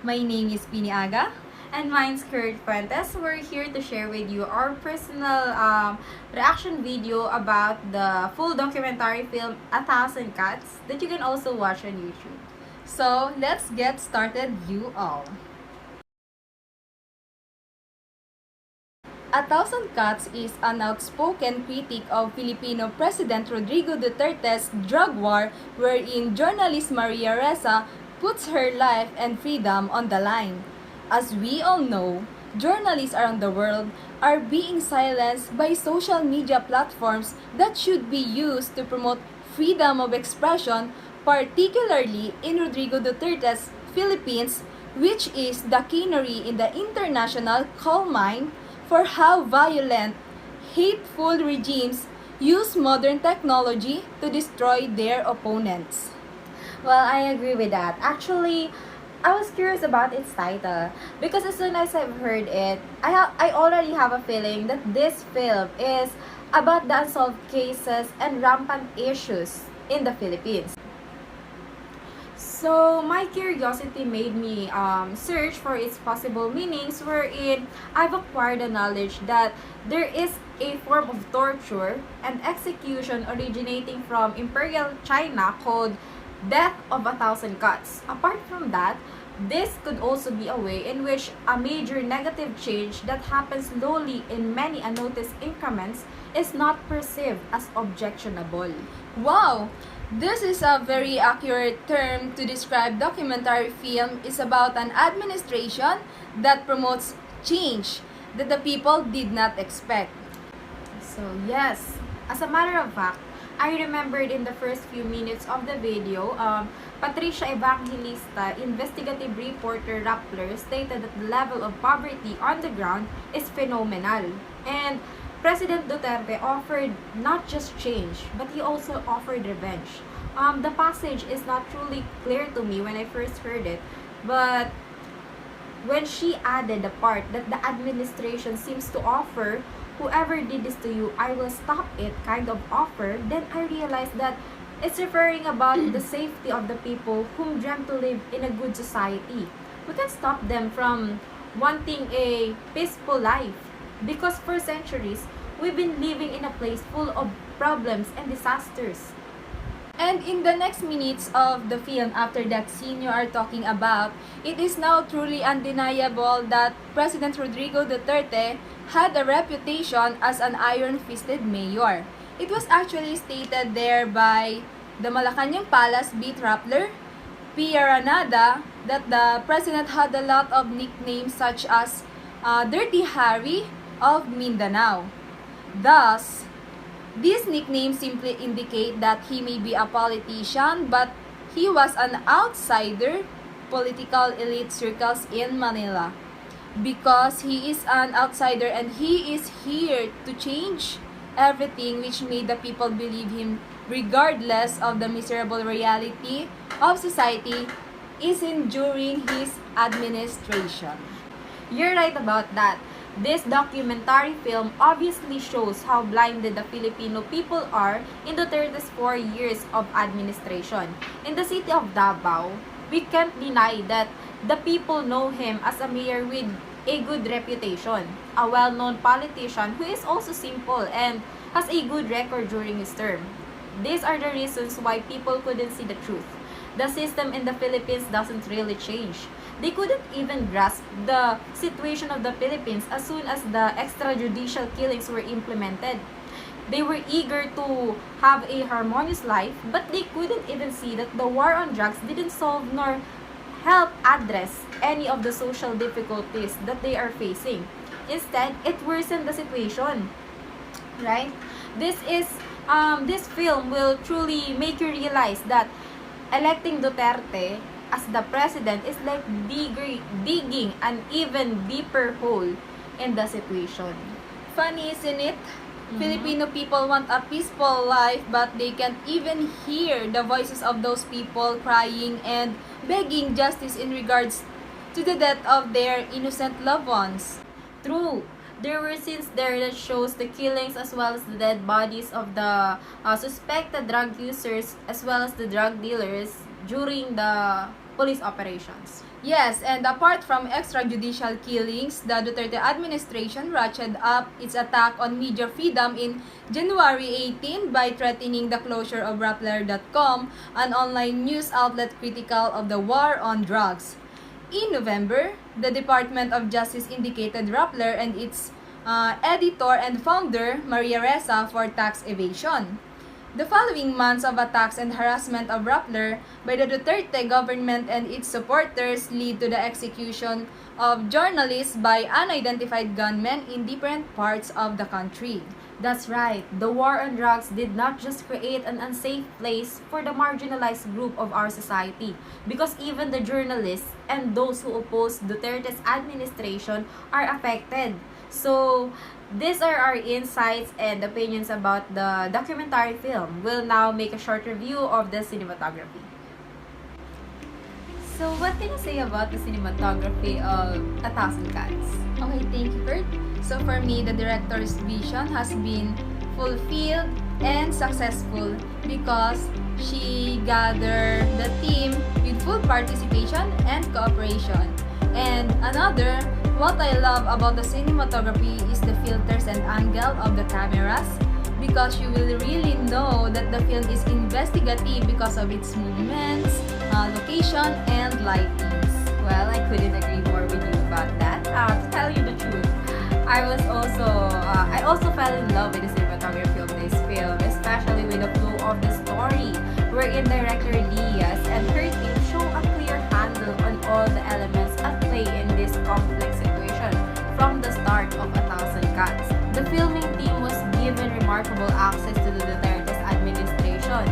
My name is Piniaga. And mine's Kurt Fuentes. We're here to share with you our personal reaction video about the full documentary film A Thousand Cuts that you can also watch on YouTube. So, let's get started, you all. A Thousand Cuts is an outspoken critique of Filipino President Rodrigo Duterte's drug war wherein journalist Maria Ressa puts her life and freedom on the line. As we all know, journalists around the world are being silenced by social media platforms that should be used to promote freedom of expression, particularly in Rodrigo Duterte's Philippines, which is the canary in the international coal mine for how violent, hateful regimes use modern technology to destroy their opponents. Well, I agree with that. Actually, I was curious about its title because as soon as I've heard it, I already have a feeling that this film is about the unsolved cases and rampant issues in the Philippines. So my curiosity made me search for its possible meanings, wherein I've acquired the knowledge that there is a form of torture and execution originating from Imperial China called Death of a Thousand Cuts. Apart from that, this could also be a way in which a major negative change that happens slowly in many unnoticed increments is not perceived as objectionable. Wow! This is a very accurate term to describe documentary film is about an administration that promotes change that the people did not expect. So yes, as a matter of fact, I remembered in the first few minutes of the video, Patricia Evangelista, investigative reporter Rappler, stated that the level of poverty on the ground is phenomenal. And President Duterte offered not just change, but he also offered revenge. The passage is not truly clear to me when I first heard it, but when she added the part that the administration seems to offer, whoever did this to you, I will stop it kind of offer, then I realized that it's referring about the safety of the people whom dream to live in a good society. We can stop them from wanting a peaceful life because for centuries, we've been living in a place full of problems and disasters. And in the next minutes of the film, after that scene you are talking about, it is now truly undeniable that President Rodrigo Duterte had a reputation as an iron-fisted mayor. It was actually stated there by the Malacanang Palace beat Rappler, Pia Ranada, that the president had a lot of nicknames such as Dirty Harry of Mindanao. Thus, these nicknames simply indicate that he may be a politician, but he was an outsider political elite circles in Manila. Because he is an outsider and he is here to change everything which made the people believe him regardless of the miserable reality of society is enduring his administration. You're right about that. This documentary film obviously shows how blinded the Filipino people are in Duterte's 4 years of administration. In the city of Davao, we can't deny that the people know him as a mayor with a good reputation, a well-known politician who is also simple and has a good record during his term. These are the reasons why people couldn't see the truth. The system in the Philippines doesn't really change. They couldn't even grasp the situation of the Philippines as soon as the extrajudicial killings were implemented. They were eager to have a harmonious life, but they couldn't even see that the war on drugs didn't solve nor help address any of the social difficulties that they are facing. Instead, it worsened the situation. Right? This film will truly make you realize that electing Duterte as the president is like digging an even deeper hole in the situation. Funny, isn't it? Filipino people want a peaceful life, but they can't even hear the voices of those people crying and begging justice in regards to the death of their innocent loved ones. True. There were scenes there that shows the killings as well as the dead bodies of the suspected drug users as well as the drug dealers during the police operations. Yes, and apart from extrajudicial killings, the Duterte administration ratcheted up its attack on media freedom in January 18 by threatening the closure of Rappler.com, an online news outlet critical of the war on drugs. In November, the Department of Justice indicated Rappler and its editor and founder, Maria Ressa, for tax evasion. The following months of attacks and harassment of Rappler by the Duterte government and its supporters lead to the execution of journalists by unidentified gunmen in different parts of the country. That's right. The war on drugs did not just create an unsafe place for the marginalized group of our society, because even the journalists and those who oppose Duterte's administration are affected. So, these are our insights and opinions about the documentary film. We'll now make a short review of the cinematography. So, what can you say about the cinematography of A Thousand Cuts? Okay, thank you, Kurt. So for me, the director's vision has been fulfilled and successful because she gathered the team with full participation and cooperation. And another, what I love about the cinematography is the filters and angle of the cameras, because you will really know that the film is investigative because of its movements, location, and lightings. Well, I couldn't agree more with you about that. To tell you the truth, I also fell in love with the cinematography of this film, especially with the flow of the story, wherein director Diaz and her team show a clear handle on all the elements at play in this complex situation from the start of A Thousand Cuts. The filming team was given remarkable access to the Duterte's administration.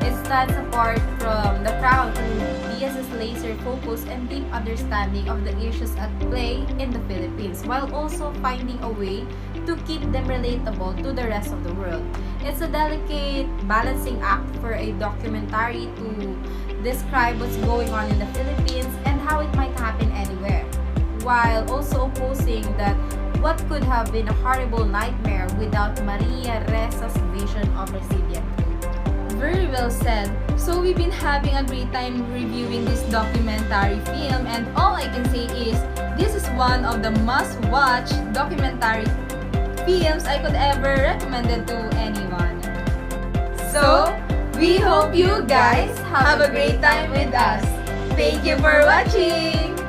It stands apart from the crowd through Diaz's laser focus and deep understanding of the issues at play in the Philippines, while also finding a way to keep them relatable to the rest of the world. It's a delicate balancing act for a documentary to describe what's going on in the Philippines and how it might happen anywhere, while also opposing that what could have been a horrible nightmare without Maria Resa's vision of resilient. Very well said. So we've been having a great time reviewing this documentary film, and all I can say is this is one of the must-watch documentary films I could ever recommend it to anyone. So, we hope you guys have a great time with us. Thank you for watching!